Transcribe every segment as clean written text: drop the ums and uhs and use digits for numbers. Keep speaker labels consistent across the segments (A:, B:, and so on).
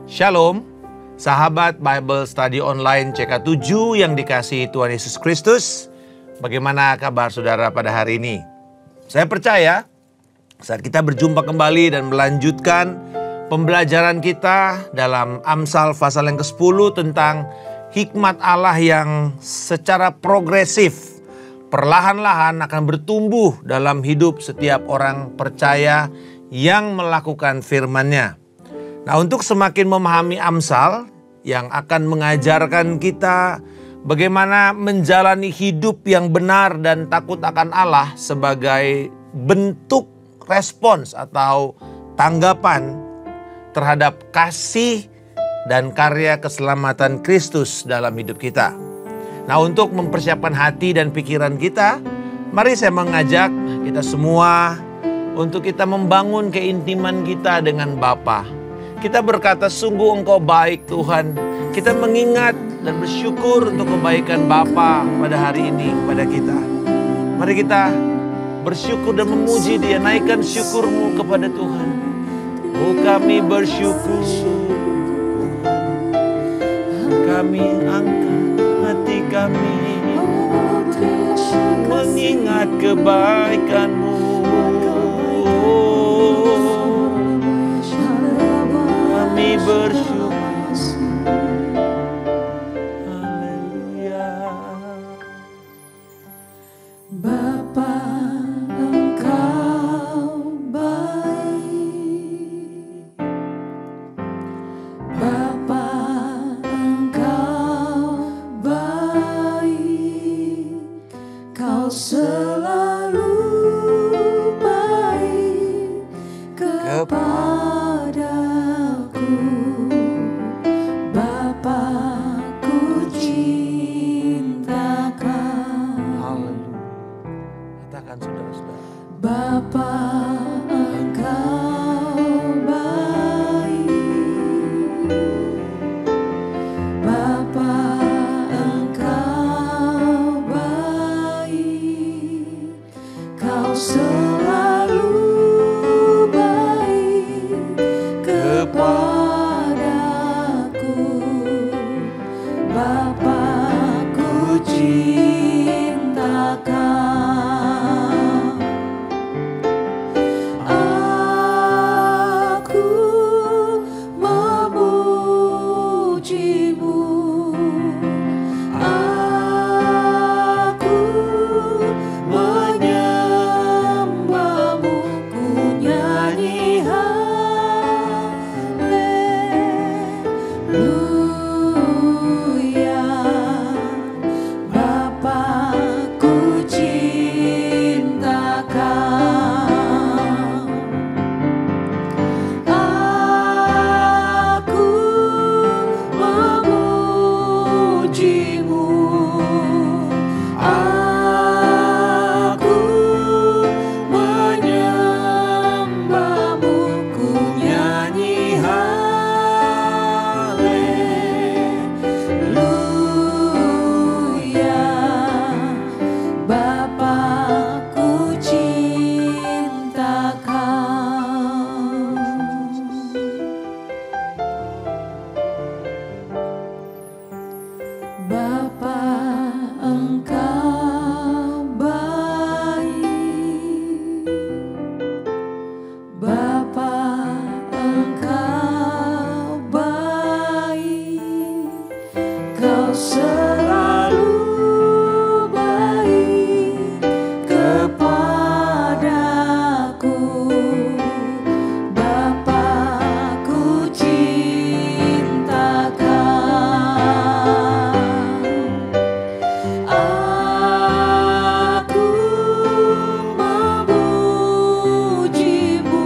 A: Shalom, sahabat Bible Study Online CK7 yang dikasihi Tuhan Yesus Kristus. Bagaimana kabar saudara pada hari ini? Saya percaya saat kita berjumpa kembali dan melanjutkan pembelajaran kita dalam Amsal pasal yang ke-10 tentang hikmat Allah yang secara progresif, perlahan-lahan akan bertumbuh dalam hidup setiap orang percaya yang melakukan firman-Nya. Nah, untuk semakin memahami Amsal yang akan mengajarkan kita bagaimana menjalani hidup yang benar dan takut akan Allah sebagai bentuk respons atau tanggapan terhadap kasih dan karya keselamatan Kristus dalam hidup kita. Nah, untuk mempersiapkan hati dan pikiran kita, mari saya mengajak kita semua untuk kita membangun keintiman kita dengan Bapa. Kita berkata, sungguh Engkau baik Tuhan. Kita mengingat dan bersyukur untuk kebaikan Bapa pada hari ini kepada kita. Mari kita bersyukur dan memuji Dia. Naikkan syukurmu kepada Tuhan. Oh, kami bersyukur. Kami angkat hati kami mengingat kebaikan-Mu. Kami bersyukur. Haleluya.
B: Bapa, Engkau baik. Bapa, Engkau baik. Kau selalu baik kepadaku. Bapa, ku cintakan.
A: Haleluya. Katakan saudara-saudara.
B: Bapa, Engkau baik. Bapa, Engkau baik. Kau selalu baik kepadaku. Bapa, ku cintakan. Aku memuji-Mu. Aku menyembah-Mu. Ku nyanyi haleluya. Bapa, ku cintakan. Aku memuji-Mu. Aku menyembah-Mu. Ku nyanyi haleluya. Bapa, ku cintakan. Bapa, Engkau baik. Bapa, Engkau baik. Kau selalu baik kepadaku. Bapa, ku cintakan. Aku memuji-Mu.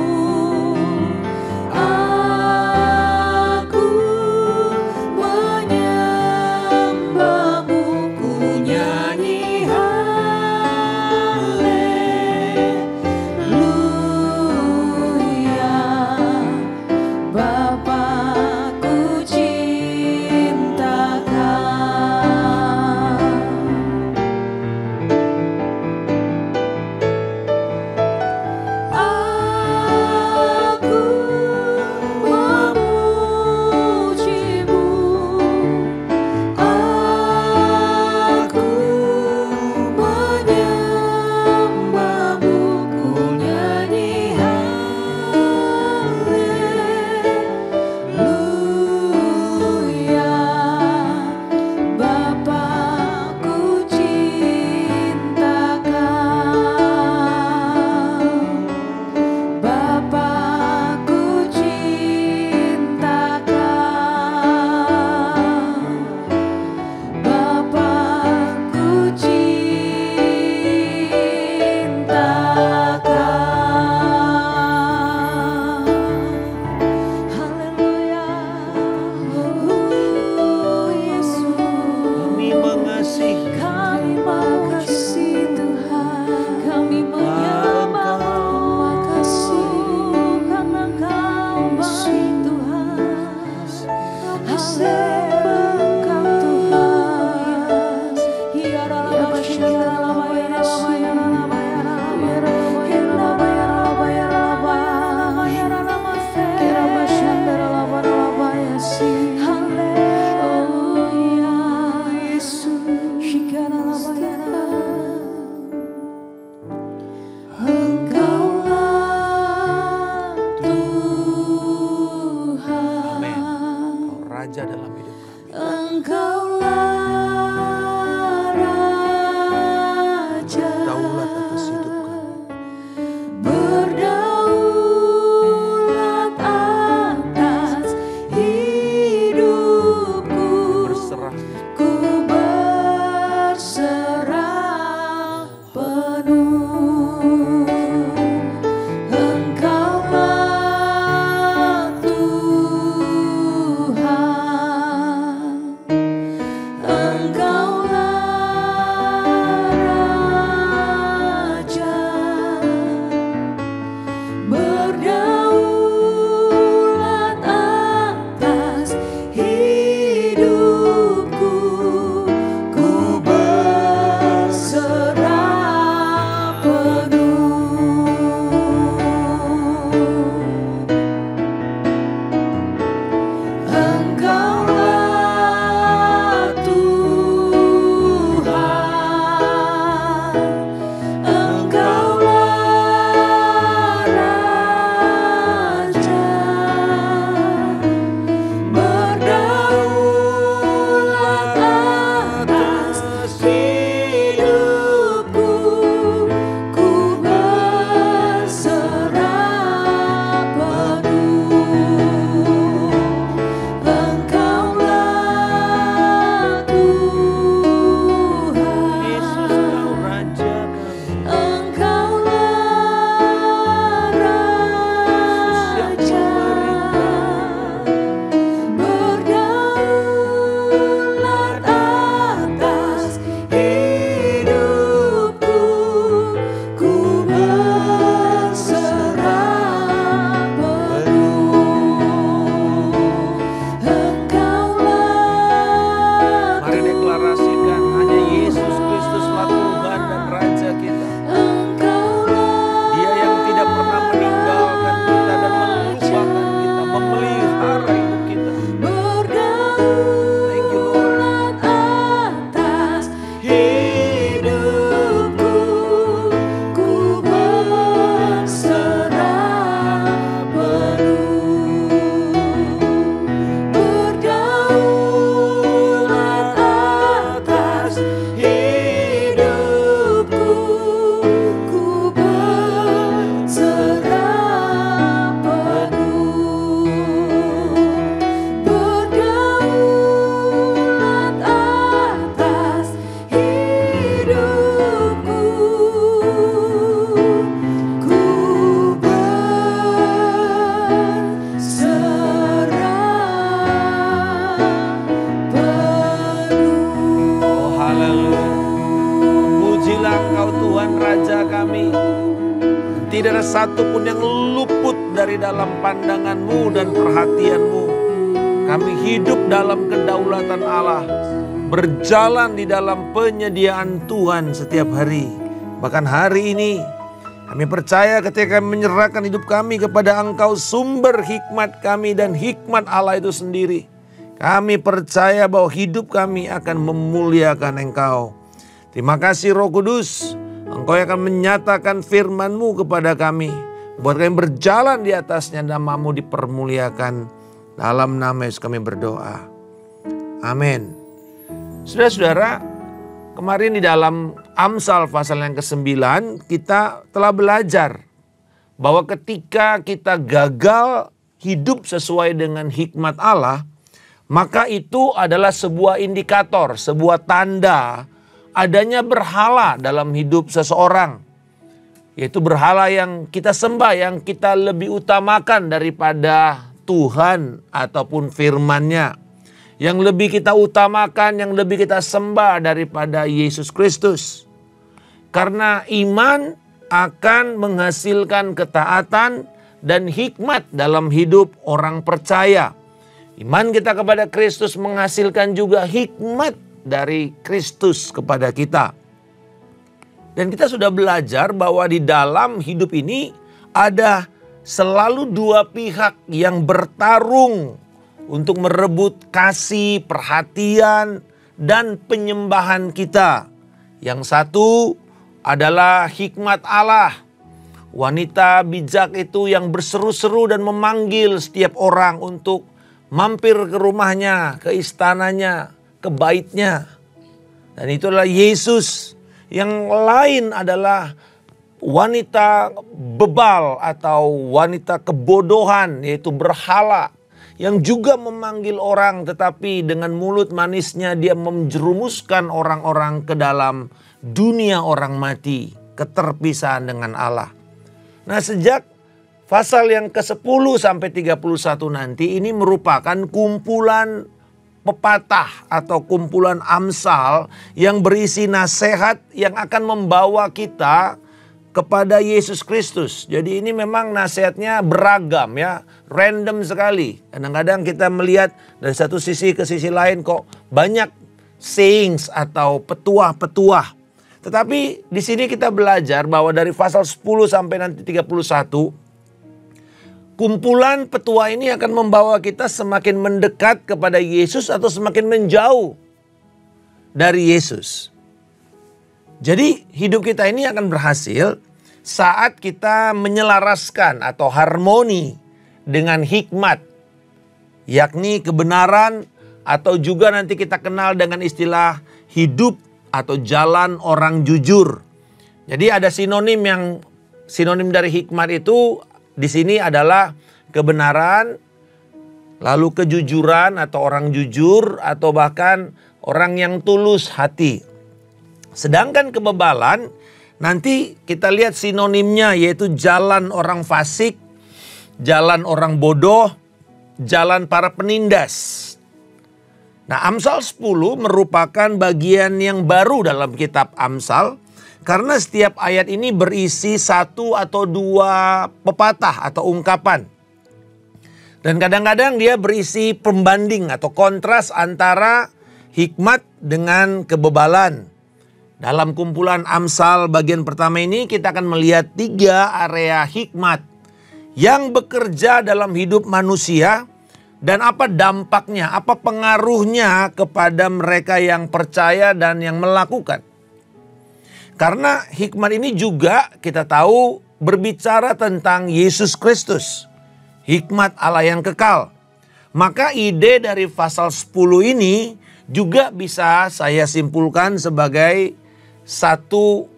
A: satu pun yang luput dari dalam pandangan-Mu dan perhatian-Mu. Kami hidup dalam kedaulatan Allah, berjalan di dalam penyediaan Tuhan setiap hari. Bahkan hari ini kami percaya ketika kami menyerahkan hidup kami kepada Engkau, sumber hikmat kami dan hikmat Allah itu sendiri. Kami percaya bahwa hidup kami akan memuliakan Engkau. Terima kasih Roh Kudus, Engkau yang akan menyatakan firman-Mu kepada kami. Buat kami berjalan di atasnya, nama-Mu dipermuliakan. Dalam nama Yesus kami berdoa. Amin. Saudara-saudara, kemarin di dalam Amsal pasal yang ke-9 kita telah belajar bahwa ketika kita gagal hidup sesuai dengan hikmat Allah, maka itu adalah sebuah indikator, sebuah tanda adanya berhala dalam hidup seseorang. Yaitu berhala yang kita sembah, yang kita lebih utamakan daripada Tuhan ataupun firman-Nya. Yang lebih kita utamakan, yang lebih kita sembah daripada Yesus Kristus. Karena iman akan menghasilkan ketaatan dan hikmat dalam hidup orang percaya. Iman kita kepada Kristus menghasilkan juga hikmat dari Kristus kepada kita. Dan kita sudah belajar bahwa di dalam hidup ini ada selalu dua pihak yang bertarung untuk merebut kasih, perhatian, dan penyembahan kita. Yang satu adalah hikmat Allah. Wanita bijak itu yang berseru-seru dan memanggil setiap orang untuk mampir ke rumahnya, ke istananya, ke baitnya. Dan itulah Yesus. Yang lain adalah wanita bebal atau wanita kebodohan, yaitu berhala, yang juga memanggil orang, tetapi dengan mulut manisnya dia menjerumuskan orang-orang ke dalam dunia orang mati, keterpisahan dengan Allah. Nah, sejak pasal yang ke-10 sampai 31 nanti ini merupakan kumpulan pepatah atau kumpulan Amsal yang berisi nasihat yang akan membawa kita kepada Yesus Kristus. Jadi ini memang nasihatnya beragam ya, random sekali. Kadang-kadang kita melihat dari satu sisi ke sisi lain kok banyak sayings atau petuah-petuah. Tetapi di sini kita belajar bahwa dari pasal 10 sampai nanti 31, kumpulan petuah ini akan membawa kita semakin mendekat kepada Yesus atau semakin menjauh dari Yesus. Jadi hidup kita ini akan berhasil saat kita menyelaraskan atau harmoni dengan hikmat. Yakni kebenaran atau juga nanti kita kenal dengan istilah hidup atau jalan orang jujur. Jadi ada sinonim dari hikmat itu di sini adalah kebenaran, lalu kejujuran atau orang jujur atau bahkan orang yang tulus hati. Sedangkan kebebalan nanti kita lihat sinonimnya yaitu jalan orang fasik, jalan orang bodoh, jalan para penindas. Nah, Amsal 10 merupakan bagian yang baru dalam kitab Amsal karena setiap ayat ini berisi satu atau dua pepatah atau ungkapan. Dan kadang-kadang dia berisi pembanding atau kontras antara hikmat dengan kebebalan. Dalam kumpulan Amsal bagian pertama ini kita akan melihat 3 area hikmat yang bekerja dalam hidup manusia dan apa dampaknya, apa pengaruhnya kepada mereka yang percaya dan yang melakukan. Karena hikmat ini juga kita tahu berbicara tentang Yesus Kristus, hikmat Allah yang kekal. Maka ide dari pasal 10 ini juga bisa saya simpulkan sebagai satu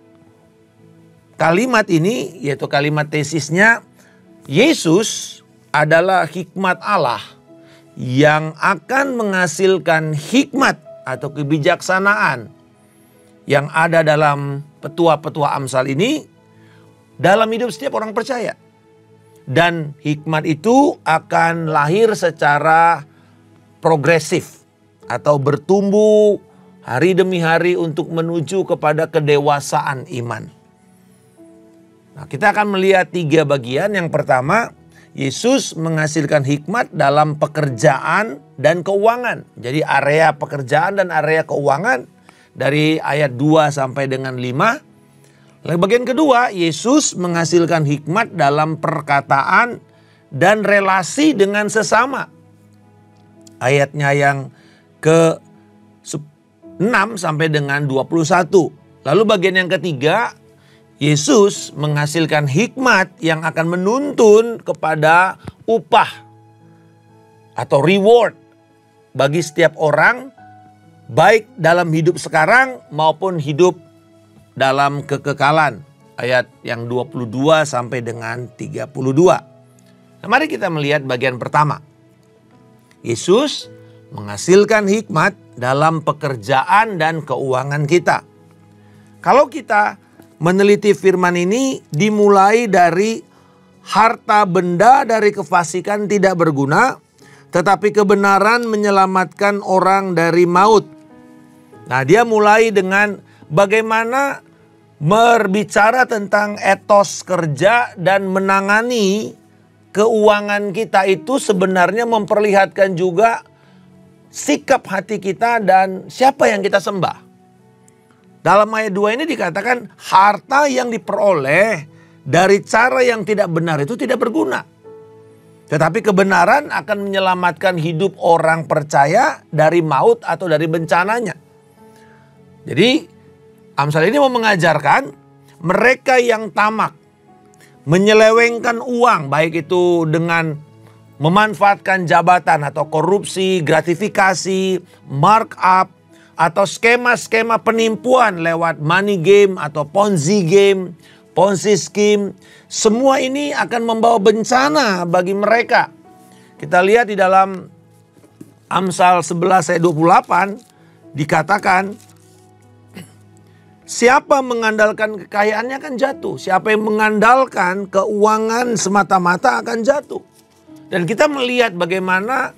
A: kalimat ini, yaitu kalimat tesisnya, Yesus adalah hikmat Allah yang akan menghasilkan hikmat atau kebijaksanaan yang ada dalam petua-petua Amsal ini dalam hidup setiap orang percaya. Dan hikmat itu akan lahir secara progresif atau bertumbuh hari demi hari untuk menuju kepada kedewasaan iman. Nah, kita akan melihat 3 bagian. Yang pertama, Yesus menghasilkan hikmat dalam pekerjaan dan keuangan. Jadi area pekerjaan dan area keuangan dari ayat 2 sampai dengan 5. Lalu bagian kedua, Yesus menghasilkan hikmat dalam perkataan dan relasi dengan sesama. Ayatnya yang ke 6 sampai dengan 21. Lalu bagian yang ketiga, Yesus menghasilkan hikmat yang akan menuntun kepada upah atau reward bagi setiap orang, baik dalam hidup sekarang maupun hidup dalam kekekalan. Ayat yang 22 sampai dengan 32. Nah, mari kita melihat bagian pertama. Yesus menghasilkan hikmat dalam pekerjaan dan keuangan kita. Kalau kita meneliti firman ini, dimulai dari harta benda dari kefasikan tidak berguna, tetapi kebenaran menyelamatkan orang dari maut. Nah, dia mulai dengan bagaimana berbicara tentang etos kerja dan menangani keuangan kita itu sebenarnya memperlihatkan juga sikap hati kita dan siapa yang kita sembah. Dalam ayat 2 ini dikatakan harta yang diperoleh dari cara yang tidak benar itu tidak berguna. Tetapi kebenaran akan menyelamatkan hidup orang percaya dari maut atau dari bencananya. Jadi Amsal ini mau mengajarkan mereka yang tamak, menyelewengkan uang, baik itu dengan memanfaatkan jabatan atau korupsi, gratifikasi, markup, atau skema-skema penipuan lewat money game atau Ponzi game, Ponzi scheme. Semua ini akan membawa bencana bagi mereka. Kita lihat di dalam Amsal 11 ayat 28 dikatakan, siapa mengandalkan kekayaannya akan jatuh. Siapa yang mengandalkan keuangan semata-mata akan jatuh. Dan kita melihat bagaimana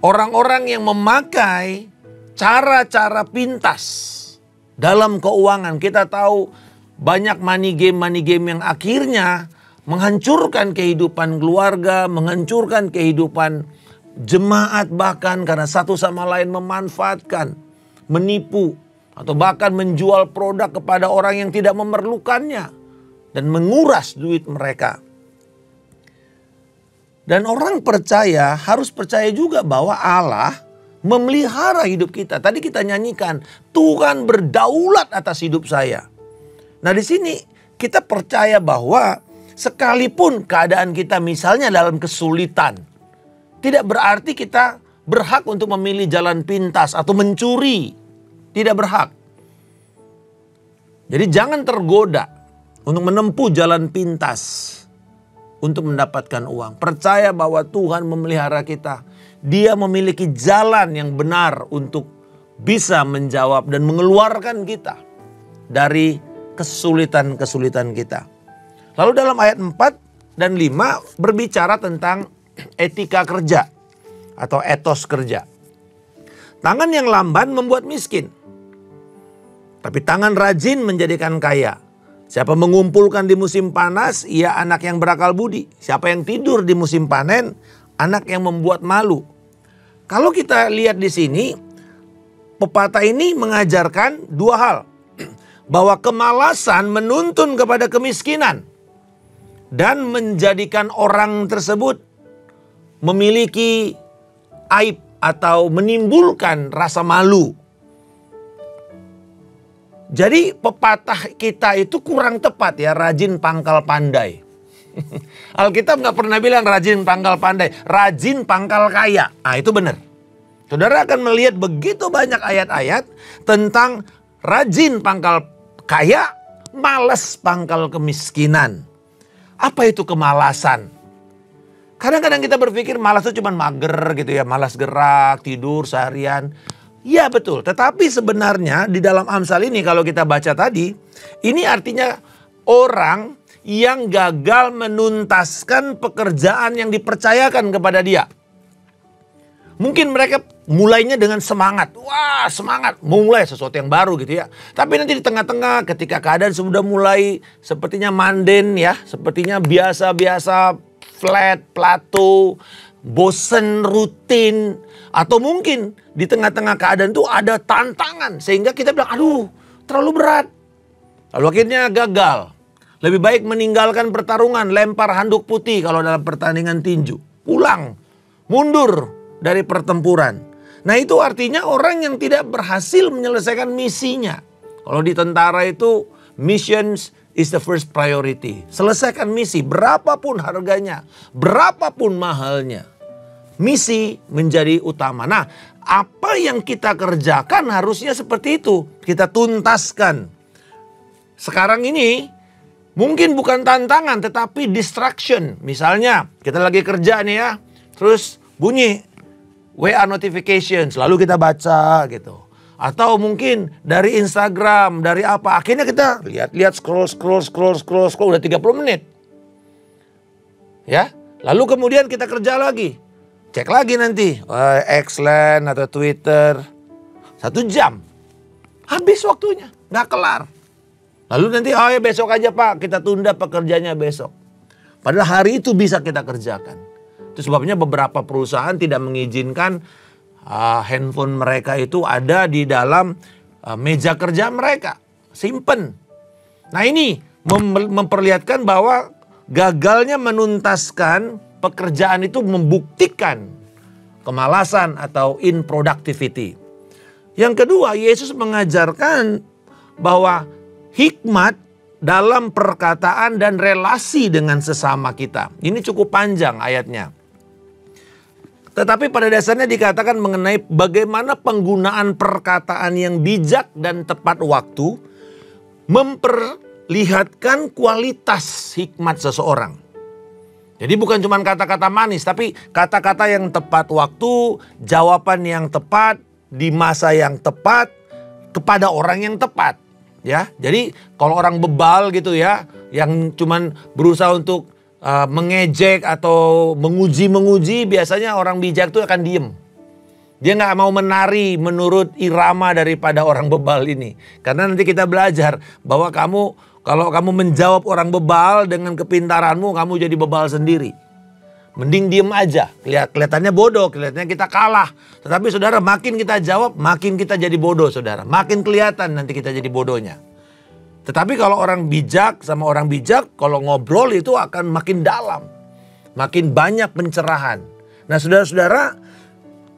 A: orang-orang yang memakai cara-cara pintas dalam keuangan. Kita tahu banyak money game yang akhirnya menghancurkan kehidupan keluarga, menghancurkan kehidupan jemaat, bahkan karena satu sama lain memanfaatkan, menipu, atau bahkan menjual produk kepada orang yang tidak memerlukannya dan menguras duit mereka. Dan orang percaya harus percaya juga bahwa Allah memelihara hidup kita. Tadi kita nyanyikan, Tuhan berdaulat atas hidup saya. Nah, di sini kita percaya bahwa sekalipun keadaan kita misalnya dalam kesulitan, tidak berarti kita berhak untuk memilih jalan pintas atau mencuri. Tidak berhak. Jadi jangan tergoda untuk menempuh jalan pintas untuk mendapatkan uang. Percaya bahwa Tuhan memelihara kita. Dia memiliki jalan yang benar untuk bisa menjawab dan mengeluarkan kita dari kesulitan-kesulitan kita. Lalu dalam ayat 4 dan 5 berbicara tentang etika kerja atau etos kerja. Tangan yang lamban membuat miskin, tapi tangan rajin menjadikan kaya. Siapa mengumpulkan di musim panas, ia anak yang berakal budi. Siapa yang tidur di musim panen, anak yang membuat malu. Kalau kita lihat di sini, pepatah ini mengajarkan dua hal. Bahwa kemalasan menuntun kepada kemiskinan dan menjadikan orang tersebut memiliki aib atau menimbulkan rasa malu. Jadi pepatah kita itu kurang tepat ya, rajin pangkal pandai. Alkitab nggak pernah bilang rajin pangkal pandai, rajin pangkal kaya. Ah, itu benar. Saudara akan melihat begitu banyak ayat-ayat tentang rajin pangkal kaya, malas pangkal kemiskinan. Apa itu kemalasan? Kadang-kadang kita berpikir malas itu cuma mager gitu ya, malas gerak, tidur seharian. Ya betul, tetapi sebenarnya di dalam Amsal ini kalau kita baca tadi, ini artinya orang yang gagal menuntaskan pekerjaan yang dipercayakan kepada dia. Mungkin mereka mulainya dengan semangat. Wah, semangat. Mau mulai sesuatu yang baru gitu ya. Tapi nanti di tengah-tengah ketika keadaan sudah mulai sepertinya manden ya. Sepertinya biasa-biasa, flat, plateau, bosen, rutin. Atau mungkin di tengah-tengah keadaan itu ada tantangan. Sehingga kita bilang, aduh terlalu berat. Lalu akhirnya gagal. Lebih baik meninggalkan pertarungan, lempar handuk putih kalau dalam pertandingan tinju. Pulang, mundur dari pertempuran. Nah itu artinya orang yang tidak berhasil menyelesaikan misinya. Kalau di tentara itu, missions is the first priority. Selesaikan misi, berapapun harganya, berapapun mahalnya. Misi menjadi utama. Nah, apa yang kita kerjakan harusnya seperti itu. Kita tuntaskan. Sekarang ini mungkin bukan tantangan tetapi distraction. Misalnya kita lagi kerja nih ya. Terus bunyi WA notification. Selalu kita baca gitu. Atau mungkin dari Instagram, dari apa. Akhirnya kita lihat-lihat scroll udah 30 menit. Ya. Lalu kemudian kita kerja lagi. Cek lagi nanti. Xland atau Twitter. 1 jam. Habis waktunya. Nggak kelar. Lalu nanti ya besok aja Pak. Kita tunda pekerjaannya besok. Padahal hari itu bisa kita kerjakan. Itu sebabnya beberapa perusahaan tidak mengizinkan handphone mereka itu ada di dalam meja kerja mereka. Simpen. Nah ini memperlihatkan bahwa gagalnya menuntaskan pekerjaan itu membuktikan kemalasan atau inproductivity. Yang kedua, Yesus mengajarkan bahwa hikmat dalam perkataan dan relasi dengan sesama kita. Ini cukup panjang ayatnya. Tetapi pada dasarnya dikatakan mengenai bagaimana penggunaan perkataan yang bijak dan tepat waktu memperlihatkan kualitas hikmat seseorang. Jadi bukan cuma kata-kata manis, tapi kata-kata yang tepat waktu, jawaban yang tepat, di masa yang tepat, kepada orang yang tepat. Ya, jadi kalau orang bebal gitu ya, yang cuman berusaha untuk mengejek atau menguji, biasanya orang bijak itu akan diem. Dia nggak mau menari menurut irama daripada orang bebal ini. Karena nanti kita belajar bahwa kalau kamu menjawab orang bebal dengan kepintaranmu, kamu jadi bebal sendiri. Mending diem aja, kelihatannya bodoh, kelihatannya kita kalah. Tetapi saudara, makin kita jawab, makin kita jadi bodoh saudara. Makin kelihatan nanti kita jadi bodohnya. Tetapi kalau orang bijak sama orang bijak, kalau ngobrol itu akan makin dalam. Makin banyak pencerahan. Nah saudara-saudara,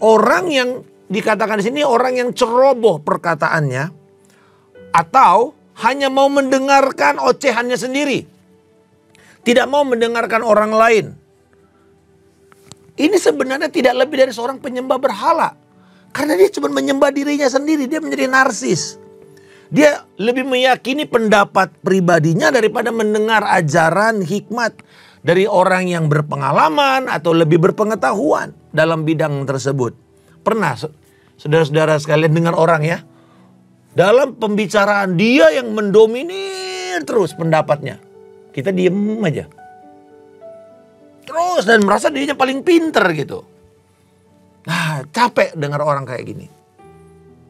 A: orang yang dikatakan di sini orang yang ceroboh perkataannya, atau hanya mau mendengarkan ocehannya sendiri. Tidak mau mendengarkan orang lain. Ini sebenarnya tidak lebih dari seorang penyembah berhala. Karena dia cuma menyembah dirinya sendiri. Dia menjadi narsis. Dia lebih meyakini pendapat pribadinya daripada mendengar ajaran hikmat dari orang yang berpengalaman atau lebih berpengetahuan dalam bidang tersebut. Pernah saudara-saudara sekalian dengar orang ya, dalam pembicaraan dia yang mendominir terus pendapatnya. Kita diem aja. Terus dan merasa dirinya paling pinter gitu. Nah, capek dengar orang kayak gini.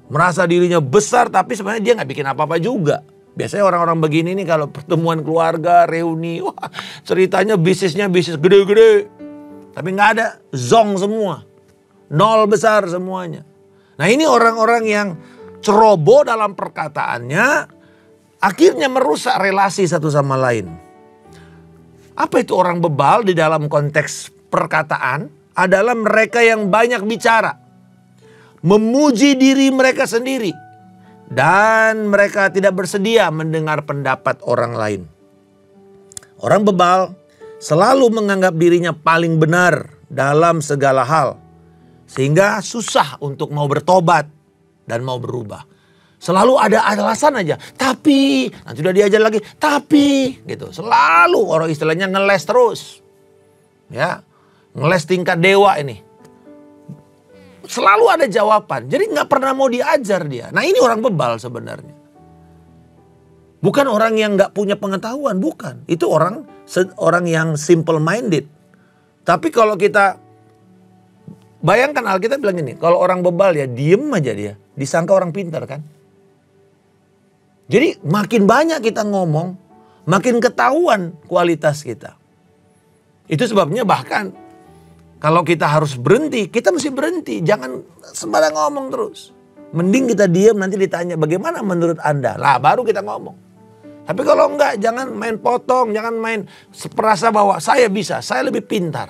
A: Merasa dirinya besar tapi sebenarnya dia gak bikin apa-apa juga. Biasanya orang-orang begini nih kalau pertemuan keluarga, reuni, wah ceritanya bisnisnya bisnis gede-gede. Tapi gak ada, zong semua. Nol besar semuanya. Nah ini orang-orang yang ceroboh dalam perkataannya, akhirnya merusak relasi satu sama lain. Apa itu orang bebal di dalam konteks perkataan? Adalah mereka yang banyak bicara. Memuji diri mereka sendiri. Dan mereka tidak bersedia mendengar pendapat orang lain. Orang bebal selalu menganggap dirinya paling benar dalam segala hal. Sehingga susah untuk mau bertobat dan mau berubah. Selalu ada alasan aja. Tapi, nanti udah diajar lagi. Tapi, gitu. Selalu orang istilahnya ngeles terus. Ya, ngeles tingkat dewa ini. Selalu ada jawaban. Jadi nggak pernah mau diajar dia. Nah ini orang bebal sebenarnya. Bukan orang yang nggak punya pengetahuan, bukan. Itu orang yang simple minded. Tapi kalau kita Bayangkan Alkitab bilang gini, kalau orang bebal ya diem aja dia, disangka orang pintar kan. Jadi makin banyak kita ngomong, makin ketahuan kualitas kita. Itu sebabnya bahkan kalau kita harus berhenti, kita mesti berhenti. Jangan sembarang ngomong terus. Mending kita diam, nanti ditanya bagaimana menurut Anda. Lah baru kita ngomong. Tapi kalau enggak, jangan main potong, jangan main perasa bahwa saya bisa, saya lebih pintar.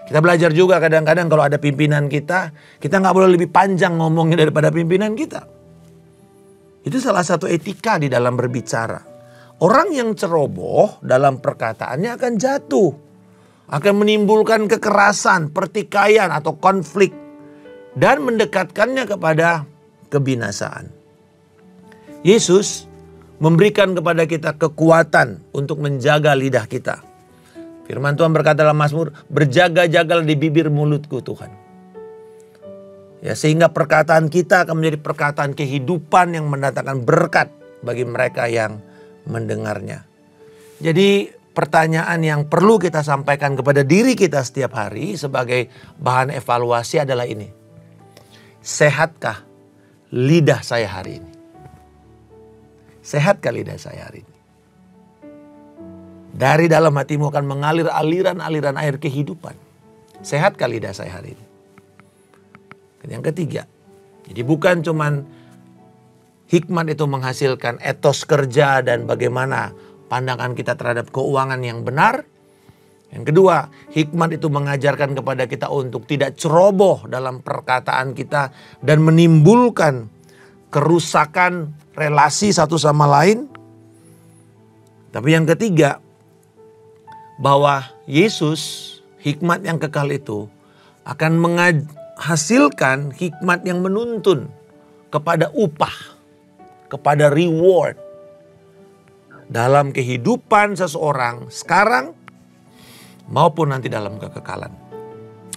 A: Kita belajar juga kadang-kadang kalau ada pimpinan kita nggak boleh lebih panjang ngomongnya daripada pimpinan kita. Itu salah satu etika di dalam berbicara. Orang yang ceroboh dalam perkataannya akan jatuh. Akan menimbulkan kekerasan, pertikaian atau konflik. Dan mendekatkannya kepada kebinasaan. Yesus memberikan kepada kita kekuatan untuk menjaga lidah kita. Firman Tuhan berkata dalam Mazmur, berjaga-jagalah di bibir mulutku Tuhan. Ya, sehingga perkataan kita akan menjadi perkataan kehidupan yang mendatangkan berkat bagi mereka yang mendengarnya. Jadi pertanyaan yang perlu kita sampaikan kepada diri kita setiap hari sebagai bahan evaluasi adalah ini. Sehatkah lidah saya hari ini? Sehatkah lidah saya hari ini? Dari dalam hatimu akan mengalir aliran-aliran air kehidupan. Sehatkah lidah saya hari ini? Yang ketiga, jadi bukan cuman hikmat itu menghasilkan etos kerja dan bagaimana pandangan kita terhadap keuangan yang benar. Yang kedua, hikmat itu mengajarkan kepada kita untuk tidak ceroboh dalam perkataan kita dan menimbulkan kerusakan relasi satu sama lain. Tapi yang ketiga, bahwa Yesus, hikmat yang kekal itu akan menghasilkan hikmat yang menuntun kepada upah, kepada reward dalam kehidupan seseorang sekarang maupun nanti dalam kekekalan.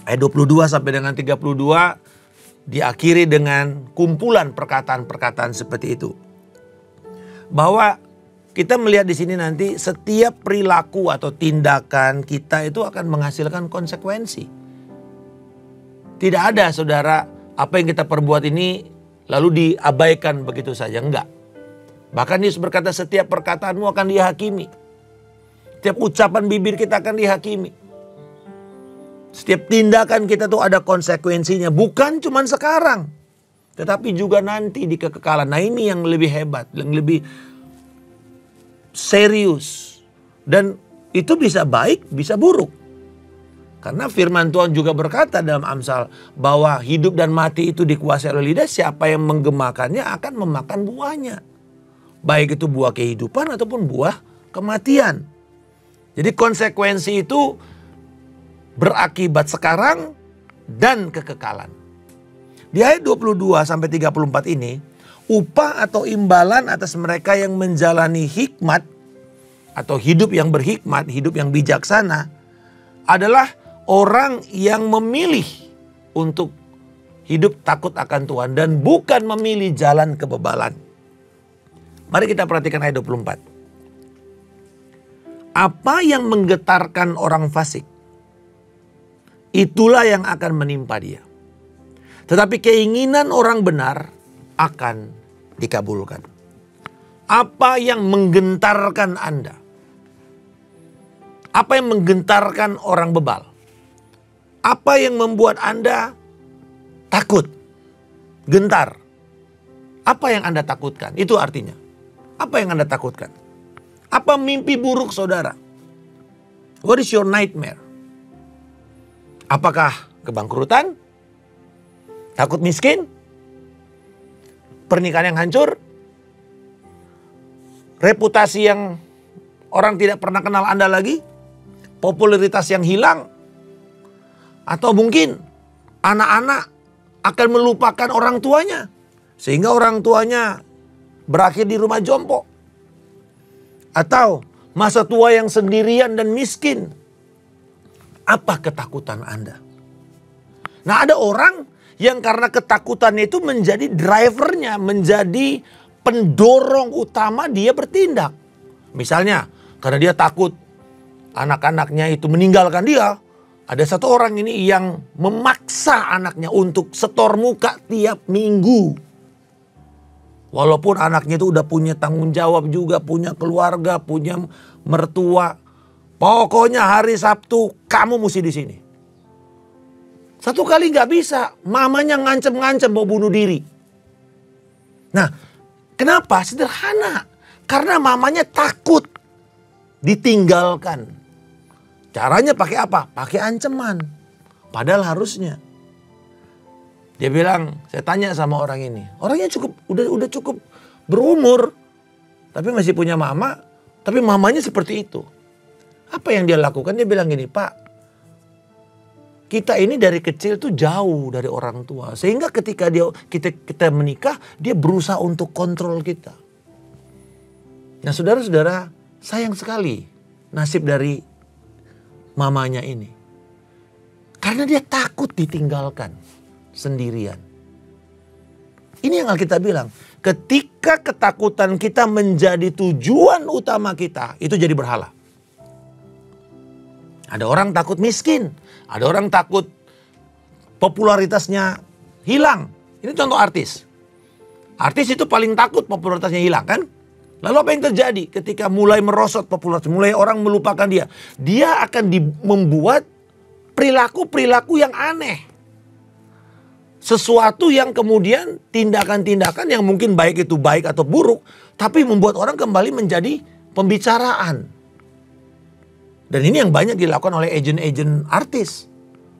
A: Ayat 22 sampai dengan 32 diakhiri dengan kumpulan perkataan-perkataan seperti itu. Bahwa kita melihat di sini nanti setiap perilaku atau tindakan kita itu akan menghasilkan konsekuensi. Tidak ada saudara apa yang kita perbuat ini lalu diabaikan begitu saja. Enggak. Bahkan Yesus berkata setiap perkataanmu akan dihakimi. Setiap ucapan bibir kita akan dihakimi. Setiap tindakan kita tuh ada konsekuensinya. Bukan cuma sekarang. Tetapi juga nanti di kekekalan. Nah ini yang lebih hebat. Yang lebih serius. Dan itu bisa baik, bisa buruk. Karena firman Tuhan juga berkata dalam Amsal. Bahwa hidup dan mati itu dikuasai oleh lidah. Siapa yang menggemakannya akan memakan buahnya. Baik itu buah kehidupan ataupun buah kematian. Jadi konsekuensi itu berakibat sekarang dan kekekalan. Di ayat 22 sampai 34 ini, upah atau imbalan atas mereka yang menjalani hikmat atau hidup yang berhikmat, hidup yang bijaksana adalah orang yang memilih untuk hidup takut akan Tuhan dan bukan memilih jalan kebebalan. Mari kita perhatikan ayat 24. Apa yang menggetarkan orang fasik, itulah yang akan menimpa dia. Tetapi keinginan orang benar akan dikabulkan. Apa yang menggentarkan Anda? Apa yang menggentarkan orang bebal? Apa yang membuat Anda takut, gentar? Apa yang Anda takutkan? Itu artinya. Apa yang Anda takutkan? Apa mimpi buruk saudara? What is your nightmare? Apakah kebangkrutan? Takut miskin? Pernikahan yang hancur? Reputasi yang orang tidak pernah kenal Anda lagi? Popularitas yang hilang? Atau mungkin anak-anak akan melupakan orang tuanya? Sehingga orang tuanya berakhir di rumah jompo? Atau masa tua yang sendirian dan miskin? Apa ketakutan Anda? Nah ada orang yang karena ketakutannya itu menjadi drivernya, menjadi pendorong utama dia bertindak. Misalnya karena dia takut anak-anaknya itu meninggalkan dia, Ada satu orang ini yang memaksa anaknya untuk setor muka tiap minggu. Walaupun anaknya itu udah punya tanggung jawab juga, punya keluarga, punya mertua. Pokoknya hari Sabtu kamu mesti di sini. Satu kali nggak bisa, mamanya ngancem-ngancem mau bunuh diri. Nah, kenapa? Sederhana. Karena mamanya takut ditinggalkan. Caranya pakai apa? Pakai ancaman. Padahal harusnya. Dia bilang, saya tanya sama orang ini. Orangnya udah cukup berumur. Tapi masih punya mama. Tapi mamanya seperti itu. Apa yang dia lakukan? Dia bilang gini, Pak. Kita ini dari kecil tuh jauh dari orang tua. Sehingga ketika kita menikah, dia berusaha untuk kontrol kita. Nah saudara-saudara, sayang sekali nasib dari mamanya ini. Karena dia takut ditinggalkan sendirian. Ini yang Alkitab bilang. Ketika ketakutan kita menjadi tujuan utama kita, itu jadi berhala. Ada orang takut miskin. Ada orang takut popularitasnya hilang. Ini contoh artis. Artis itu paling takut popularitasnya hilang kan? Lalu apa yang terjadi ketika mulai merosot popularitas, mulai orang melupakan dia? Dia akan membuat perilaku-perilaku yang aneh. Sesuatu yang kemudian tindakan-tindakan yang mungkin baik itu baik atau buruk. Tapi membuat orang kembali menjadi pembicaraan. Dan ini yang banyak dilakukan oleh agen-agen artis.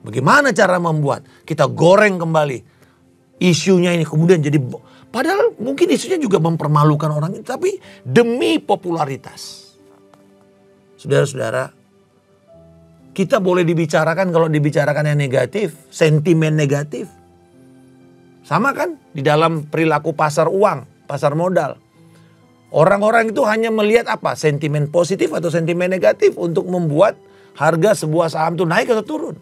A: Bagaimana cara membuat kita goreng kembali isunya ini kemudian jadi... Padahal mungkin isunya juga mempermalukan orang itu. Tapi demi popularitas. Saudara-saudara. Kita boleh dibicarakan kalau dibicarakan yang negatif. Sentimen negatif. Sama kan di dalam perilaku pasar uang. Pasar modal. Orang-orang itu hanya melihat apa? Sentimen positif atau sentimen negatif. Untuk membuat harga sebuah saham itu naik atau turun.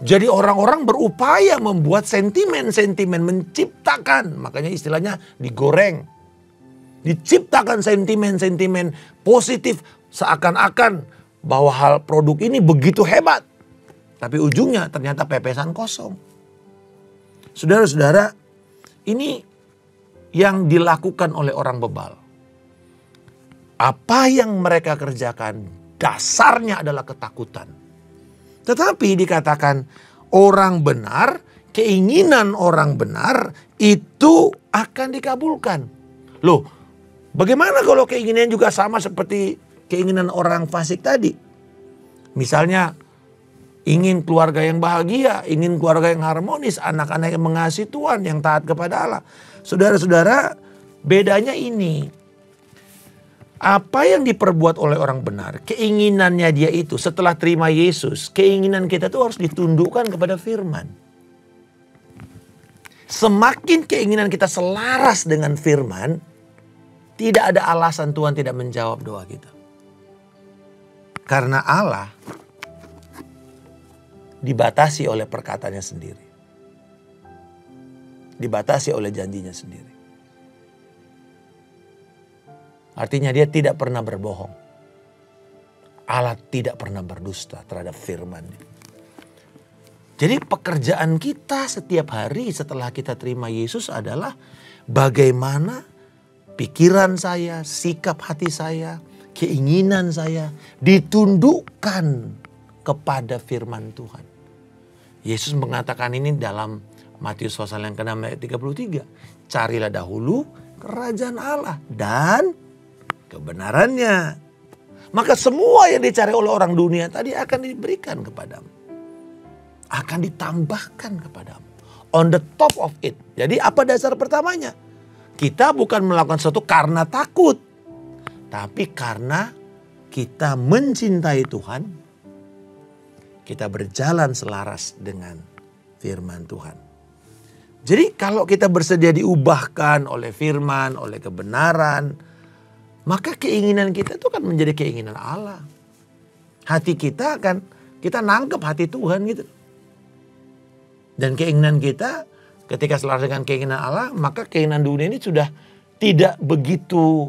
A: Jadi orang-orang berupaya membuat sentimen-sentimen, menciptakan, makanya istilahnya digoreng. Diciptakan sentimen-sentimen positif seakan-akan bahwa hal produk ini begitu hebat. Tapi ujungnya ternyata pepesan kosong. Saudara-saudara, ini yang dilakukan oleh orang bebal. Apa yang mereka kerjakan dasarnya adalah ketakutan. Tetapi dikatakan orang benar, keinginan orang benar itu akan dikabulkan. Loh, bagaimana kalau keinginan juga sama seperti keinginan orang fasik tadi? Misalnya ingin keluarga yang bahagia, ingin keluarga yang harmonis, anak-anak yang mengasihi Tuhan, yang taat kepada Allah. Saudara-saudara, bedanya ini. Apa yang diperbuat oleh orang benar, keinginannya dia itu setelah terima Yesus, keinginan kita itu harus ditundukkan kepada firman. Semakin keinginan kita selaras dengan firman, tidak ada alasan Tuhan tidak menjawab doa kita. Karena Allah dibatasi oleh perkataannya sendiri. Dibatasi oleh janjinya sendiri. Artinya dia tidak pernah berbohong. Allah tidak pernah berdusta terhadap firman-Nya. Jadi pekerjaan kita setiap hari setelah kita terima Yesus adalah bagaimana pikiran saya, sikap hati saya, keinginan saya ditundukkan kepada firman Tuhan. Yesus mengatakan ini dalam Matius pasal yang ke-6 ayat 33. Carilah dahulu kerajaan Allah dan kebenarannya. Maka semua yang dicari oleh orang dunia tadi akan diberikan kepadamu. Akan ditambahkan kepadamu. On the top of it. Jadi apa dasar pertamanya? Kita bukan melakukan sesuatu karena takut. Tapi karena kita mencintai Tuhan. Kita berjalan selaras dengan firman Tuhan. Jadi kalau kita bersedia diubahkan oleh firman, oleh kebenaran, maka keinginan kita itu kan menjadi keinginan Allah. Hati kita akan, kita nangkep hati Tuhan gitu. Dan keinginan kita ketika selaras dengan keinginan Allah, maka keinginan dunia ini sudah tidak begitu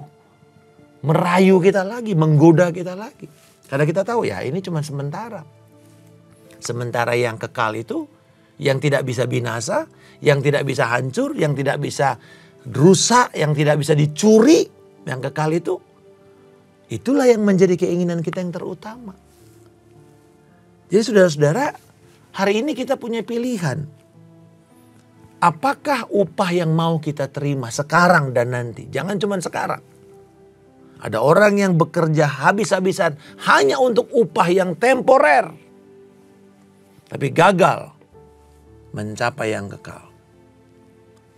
A: merayu kita lagi, menggoda kita lagi. Karena kita tahu ya ini cuma sementara. Sementara yang kekal itu, yang tidak bisa binasa, yang tidak bisa hancur, yang tidak bisa rusak, yang tidak bisa dicuri, yang kekal itu, itulah yang menjadi keinginan kita yang terutama. Jadi saudara-saudara, hari ini kita punya pilihan. Apakah upah yang mau kita terima sekarang dan nanti? Jangan cuma sekarang. Ada orang yang bekerja habis-habisan hanya untuk upah yang temporer. Tapi gagal mencapai yang kekal.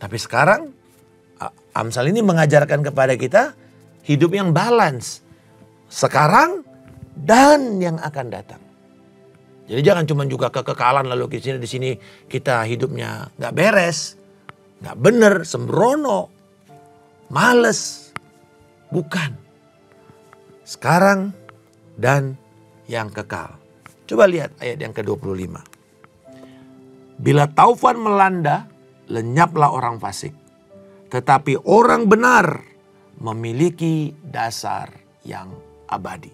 A: Tapi sekarang Amsal ini mengajarkan kepada kita hidup yang balance. Sekarang dan yang akan datang. Jadi jangan cuma juga kekekalan lalu di sini kita hidupnya nggak beres, nggak bener, sembrono, males. Bukan. Sekarang dan yang kekal. Coba lihat ayat yang ke-25. Bila taufan melanda, lenyaplah orang fasik. Tetapi orang benar memiliki dasar yang abadi.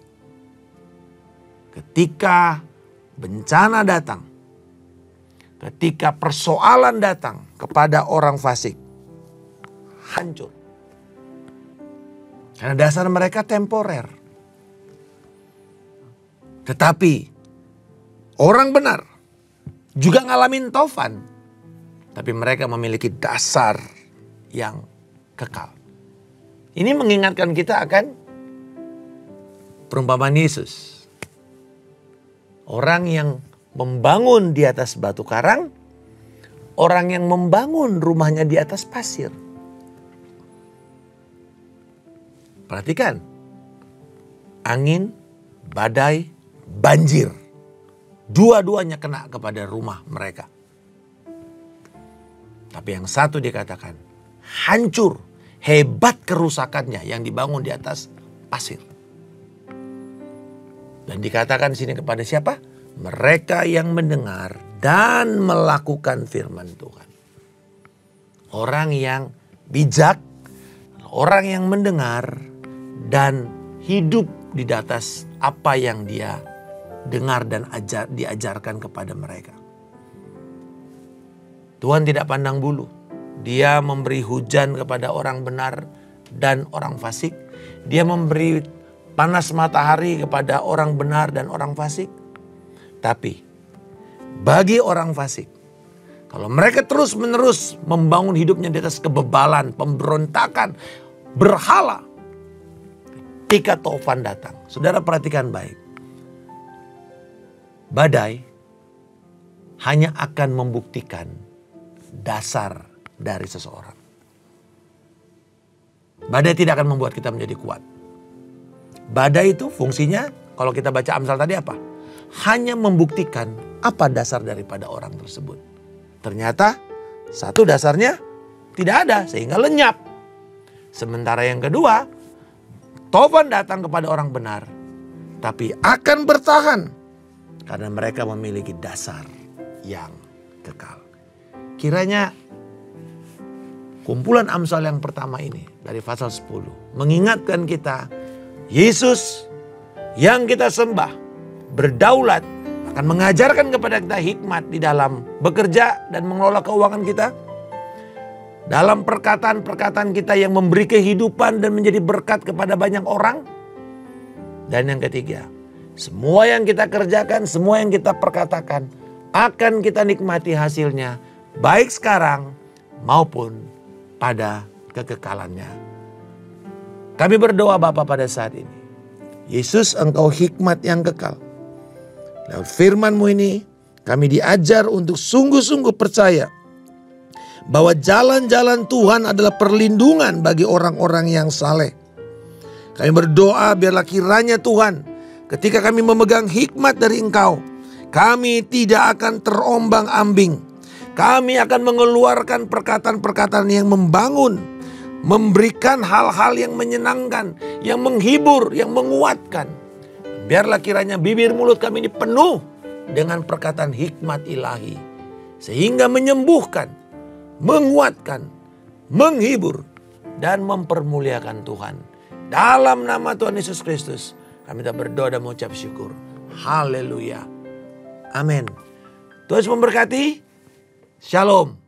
A: Ketika bencana datang, ketika persoalan datang kepada orang fasik, hancur. Karena dasar mereka temporer. Tetapi orang benar juga ngalamin taufan, tapi mereka memiliki dasar yang kekal. Ini mengingatkan kita akan perumpamaan Yesus. Orang yang membangun di atas batu karang, orang yang membangun rumahnya di atas pasir. Perhatikan, angin, badai, banjir, dua-duanya kena kepada rumah mereka. Tapi yang satu dikatakan hancur, hebat kerusakannya yang dibangun di atas pasir. Dan dikatakan sini kepada siapa? Mereka yang mendengar dan melakukan firman Tuhan. Orang yang bijak, orang yang mendengar dan hidup di atas apa yang dia dengar dan diajarkan kepada mereka. Tuhan tidak pandang bulu. Dia memberi hujan kepada orang benar dan orang fasik. Dia memberi panas matahari kepada orang benar dan orang fasik. Tapi bagi orang fasik, kalau mereka terus-menerus membangun hidupnya di atas kebebalan, pemberontakan, berhala, ketika taufan datang, saudara perhatikan baik. Badai hanya akan membuktikan dasar dari seseorang. Badai tidak akan membuat kita menjadi kuat. Badai itu fungsinya, kalau kita baca Amsal tadi apa? Hanya membuktikan apa dasar daripada orang tersebut. Ternyata satu dasarnya tidak ada sehingga lenyap. Sementara yang kedua, taufan datang kepada orang benar, tapi akan bertahan karena mereka memiliki dasar yang kekal. Kiranya kumpulan Amsal yang pertama ini dari pasal 10 mengingatkan kita, Yesus yang kita sembah berdaulat akan mengajarkan kepada kita hikmat di dalam bekerja dan mengelola keuangan kita. Dalam perkataan-perkataan kita yang memberi kehidupan dan menjadi berkat kepada banyak orang. Dan yang ketiga, semua yang kita kerjakan, semua yang kita perkatakan akan kita nikmati hasilnya baik sekarang maupun pada kekekalannya. Kami berdoa Bapa pada saat ini. Yesus, Engkau hikmat yang kekal. Lewat firman-Mu ini kami diajar untuk sungguh-sungguh percaya bahwa jalan-jalan Tuhan adalah perlindungan bagi orang-orang yang saleh. Kami berdoa biarlah kiranya Tuhan, ketika kami memegang hikmat dari Engkau, kami tidak akan terombang-ambing. Kami akan mengeluarkan perkataan-perkataan yang membangun, memberikan hal-hal yang menyenangkan, yang menghibur, yang menguatkan. Biarlah kiranya bibir mulut kami ini penuh dengan perkataan hikmat ilahi. Sehingga menyembuhkan, menguatkan, menghibur, dan mempermuliakan Tuhan. Dalam nama Tuhan Yesus Kristus, kami tak berdoa dan mengucap syukur. Haleluya. Amin. Tuhan Yesus memberkati. Shalom.